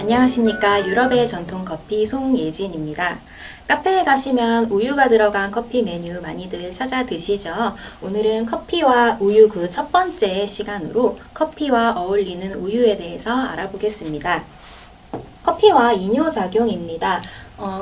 안녕하십니까. 유럽의 전통 커피 송예진입니다. 카페에 가시면 우유가 들어간 커피 메뉴 많이들 찾아 드시죠. 오늘은 커피와 우유 그 첫 번째 시간으로 커피와 어울리는 우유에 대해서 알아보겠습니다. 커피와 이뇨작용입니다.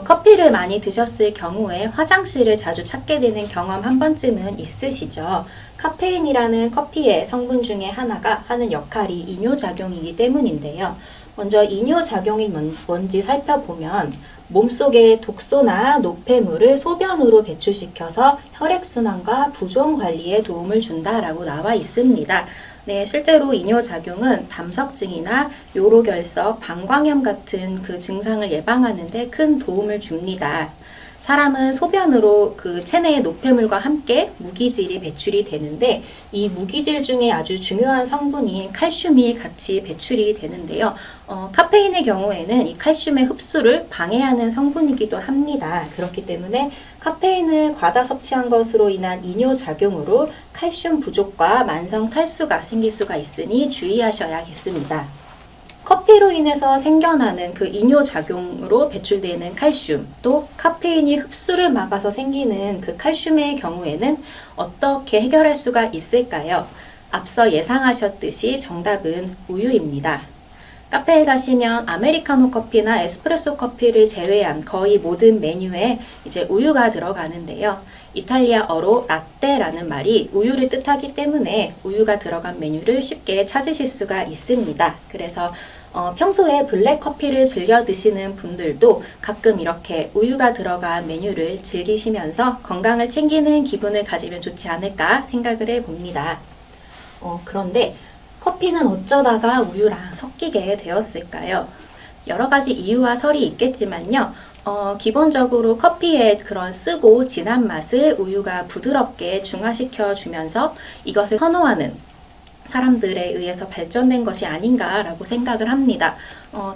커피를 많이 드셨을 경우에 화장실을 자주 찾게 되는 경험 한 번쯤은 있으시죠. 카페인이라는 커피의 성분 중에 하나가 하는 역할이 이뇨작용이기 때문인데요. 먼저 이뇨작용이 뭔지 살펴보면 몸속의 독소나 노폐물을 소변으로 배출시켜서 혈액순환과 부종 관리에 도움을 준다라고 나와 있습니다. 네, 실제로 이뇨작용은 담석증이나 요로결석, 방광염 같은 그 증상을 예방하는 데 큰 도움을 줍니다. 사람은 소변으로 그 체내의 노폐물과 함께 무기질이 배출이 되는데 이 무기질 중에 아주 중요한 성분인 칼슘이 같이 배출이 되는데요. 카페인의 경우에는 이 칼슘의 흡수를 방해하는 성분이기도 합니다. 그렇기 때문에 카페인을 과다 섭취한 것으로 인한 이뇨작용으로 칼슘 부족과 만성 탈수가 생길 수가 있으니 주의하셔야겠습니다. 커피로 인해서 생겨나는 그 이뇨작용으로 배출되는 칼슘, 또 카페인이 흡수를 막아서 생기는 그 칼슘의 경우에는 어떻게 해결할 수가 있을까요? 앞서 예상하셨듯이 정답은 우유입니다. 카페에 가시면 아메리카노 커피나 에스프레소 커피를 제외한 거의 모든 메뉴에 이제 우유가 들어가는데요. 이탈리아어로 라떼라는 말이 우유를 뜻하기 때문에 우유가 들어간 메뉴를 쉽게 찾으실 수가 있습니다. 그래서 평소에 블랙 커피를 즐겨 드시는 분들도 가끔 이렇게 우유가 들어간 메뉴를 즐기시면서 건강을 챙기는 기분을 가지면 좋지 않을까 생각을 해봅니다. 그런데 커피는 어쩌다가 우유랑 섞이게 되었을까요? 여러 가지 이유와 설이 있겠지만요. 기본적으로 커피의 그런 쓰고 진한 맛을 우유가 부드럽게 중화시켜 주면서 이것을 선호하는 사람들에 의해서 발전된 것이 아닌가라고 생각을 합니다.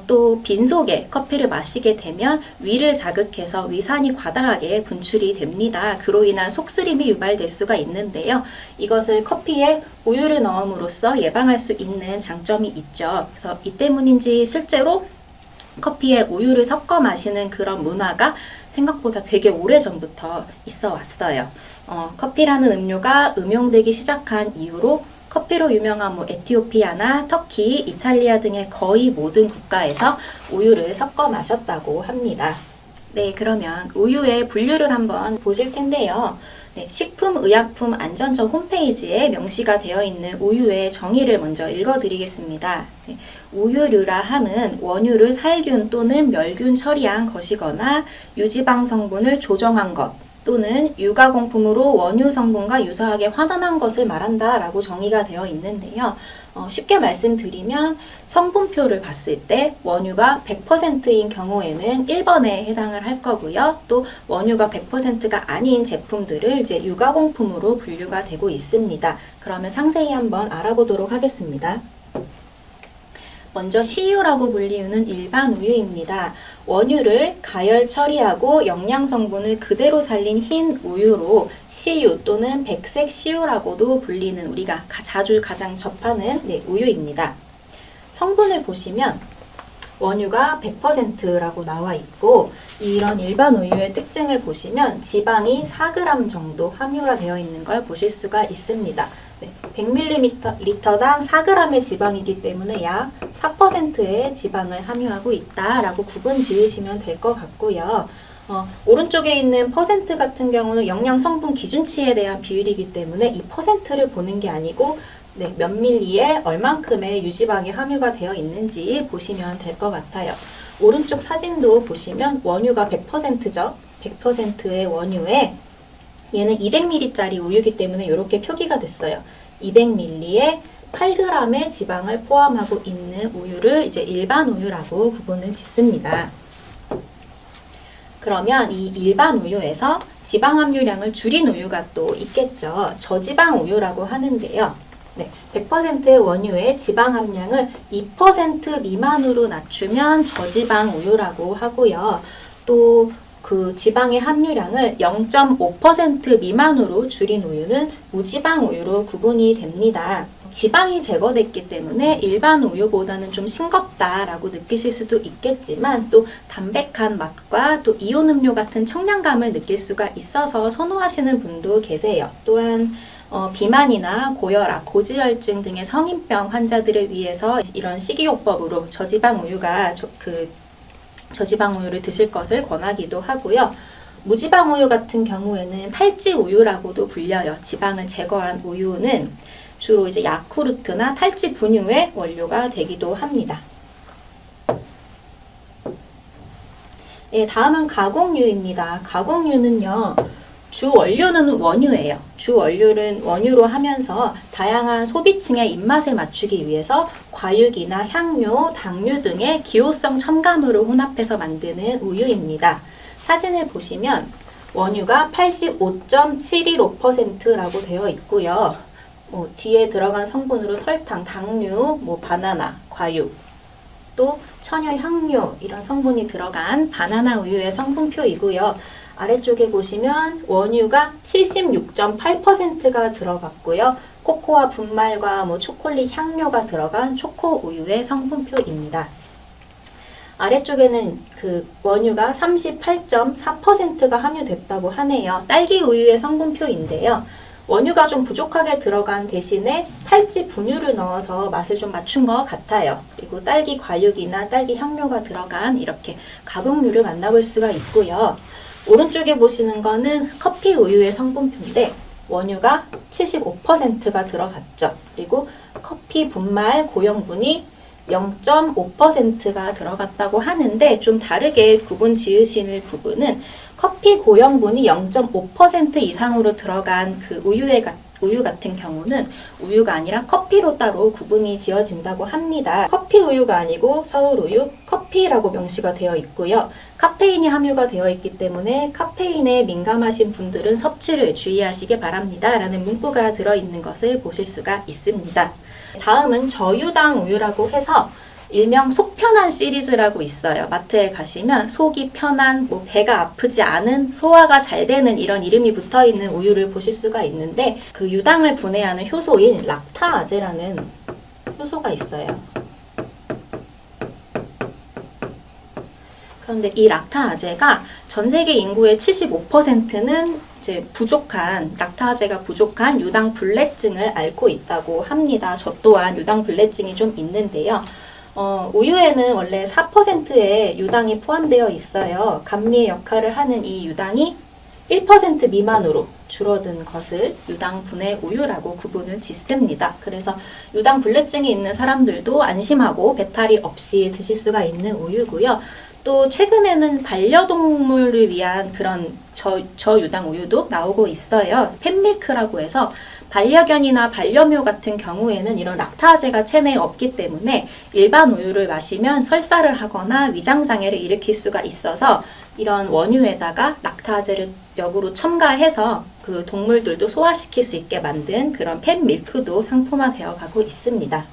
또 빈속에 커피를 마시게 되면 위를 자극해서 위산이 과다하게 분출이 됩니다. 그로 인한 속쓰림이 유발될 수가 있는데요. 이것을 커피에 우유를 넣음으로써 예방할 수 있는 장점이 있죠. 그래서 이 때문인지 실제로 커피에 우유를 섞어 마시는 그런 문화가 생각보다 되게 오래전부터 있어 왔어요. 커피라는 음료가 음용되기 시작한 이후로 커피로 유명한 에티오피아나 터키, 이탈리아 등의 거의 모든 국가에서 우유를 섞어 마셨다고 합니다. 네, 그러면 우유의 분류를 한번 보실 텐데요. 네, 식품의약품안전처 홈페이지에 명시가 되어 있는 우유의 정의를 먼저 읽어드리겠습니다. 네, 우유류라 함은 원유를 살균 또는 멸균 처리한 것이거나 유지방 성분을 조정한 것, 또는 유가공품으로 원유 성분과 유사하게 환원한 것을 말한다 라고 정의가 되어 있는데요. 쉽게 말씀드리면 성분표를 봤을 때 원유가 100%인 경우에는 1번에 해당을 할 거고요. 또 원유가 100%가 아닌 제품들을 이제 유가공품으로 분류가 되고 있습니다. 그러면 상세히 한번 알아보도록 하겠습니다. 먼저 CU라고 불리우는 일반 우유입니다. 원유를 가열 처리하고 영양 성분을 그대로 살린 흰 우유로 CU 또는 백색 CU라고도 불리는 우리가 자주 가장 접하는 우유입니다. 성분을 보시면 원유가 100%라고 나와 있고 이런 일반 우유의 특징을 보시면 지방이 4g 정도 함유가 되어 있는 걸 보실 수가 있습니다. 100ml당 4g의 지방이기 때문에 약 4%의 지방을 함유하고 있다라고 구분 지으시면 될 것 같고요. 오른쪽에 있는 퍼센트 같은 경우는 영양 성분 기준치에 대한 비율이기 때문에 이 퍼센트를 보는 게 아니고 몇 밀리에 얼만큼의 유지방이 함유가 되어 있는지 보시면 될 것 같아요. 오른쪽 사진도 보시면 원유가 100%죠. 100%의 원유에 얘는 200ml짜리 우유이기 때문에 이렇게 표기가 됐어요. 200ml에 8g의 지방을 포함하고 있는 우유를 이제 일반 우유라고 구분을 짓습니다. 그러면 이 일반 우유에서 지방 함유량을 줄인 우유가 또 있겠죠. 저지방 우유라고 하는데요. 100%의 원유의 지방 함량을 2% 미만으로 낮추면 저지방 우유라고 하고요. 또 그 지방의 함유량을 0.5% 미만으로 줄인 우유는 무지방 우유로 구분이 됩니다. 지방이 제거됐기 때문에 일반 우유보다는 좀 싱겁다라고 느끼실 수도 있겠지만 또 담백한 맛과 또 이온 음료 같은 청량감을 느낄 수가 있어서 선호하시는 분도 계세요. 또한 비만이나 고혈압, 고지혈증 등의 성인병 환자들을 위해서 이런 식이요법으로 저지방 우유를 드실 것을 권하기도 하고요. 무지방 우유 같은 경우에는 탈지 우유라고도 불려요. 지방을 제거한 우유는 주로 이제 야쿠르트나 탈지 분유의 원료가 되기도 합니다. 네, 다음은 가공유입니다. 가공유는요, 주 원료는 원유예요. 주 원료는 원유로 하면서 다양한 소비층의 입맛에 맞추기 위해서 과육이나 향료, 당류 등의 기호성 첨가물을 혼합해서 만드는 우유입니다. 사진을 보시면 원유가 85.715%라고 되어 있고요. 뒤에 들어간 성분으로 설탕, 당류, 바나나, 과육, 또 천연 향료 이런 성분이 들어간 바나나 우유의 성분표이고요. 아래쪽에 보시면 원유가 76.8%가 들어갔고요. 코코아 분말과 초콜릿 향료가 들어간 초코 우유의 성분표입니다. 아래쪽에는 그 원유가 38.4%가 함유됐다고 하네요. 딸기 우유의 성분표인데요. 원유가 좀 부족하게 들어간 대신에 탈지 분유를 넣어서 맛을 좀 맞춘 것 같아요. 그리고 딸기 과육이나 딸기 향료가 들어간 이렇게 가공유를 만나볼 수가 있고요. 오른쪽에 보시는 거는 커피 우유의 성분표인데 원유가 75%가 들어갔죠. 그리고 커피 분말 고형분이 0.5%가 들어갔다고 하는데 좀 다르게 구분 지으실 부분은 커피 고형분이 0.5% 이상으로 들어간 그 우유 같은 경우는 우유가 아니라 커피로 따로 구분이 지어진다고 합니다. 커피 우유가 아니고 서울우유, 커피라고 명시가 되어 있고요. 카페인이 함유가 되어 있기 때문에 카페인에 민감하신 분들은 섭취를 주의하시기 바랍니다. 라는 문구가 들어있는 것을 보실 수가 있습니다. 다음은 저유당 우유라고 해서 일명 속 편한 시리즈라고 있어요. 마트에 가시면 속이 편한, 배가 아프지 않은, 소화가 잘 되는 이런 이름이 붙어 있는 우유를 보실 수가 있는데 그 유당을 분해하는 효소인 락타아제라는 효소가 있어요. 그런데 이 락타아제가 전 세계 인구의 75%는 이제 락타아제가 부족한 유당 불내증을 앓고 있다고 합니다. 저 또한 유당 불내증이 좀 있는데요. 우유에는 원래 4%의 유당이 포함되어 있어요. 감미의 역할을 하는 이 유당이 1% 미만으로 줄어든 것을 유당 분해 우유라고 구분을 짓습니다. 그래서 유당 불내증이 있는 사람들도 안심하고 배탈이 없이 드실 수가 있는 우유고요. 또 최근에는 반려동물을 위한 그런 저유당 우유도 나오고 있어요. 펫밀크라고 해서 반려견이나 반려묘 같은 경우에는 이런 락타아제가 체내에 없기 때문에 일반 우유를 마시면 설사를 하거나 위장장애를 일으킬 수가 있어서 이런 원유에다가 락타아제를 역으로 첨가해서 그 동물들도 소화시킬 수 있게 만든 그런 펫밀크도 상품화되어 가고 있습니다.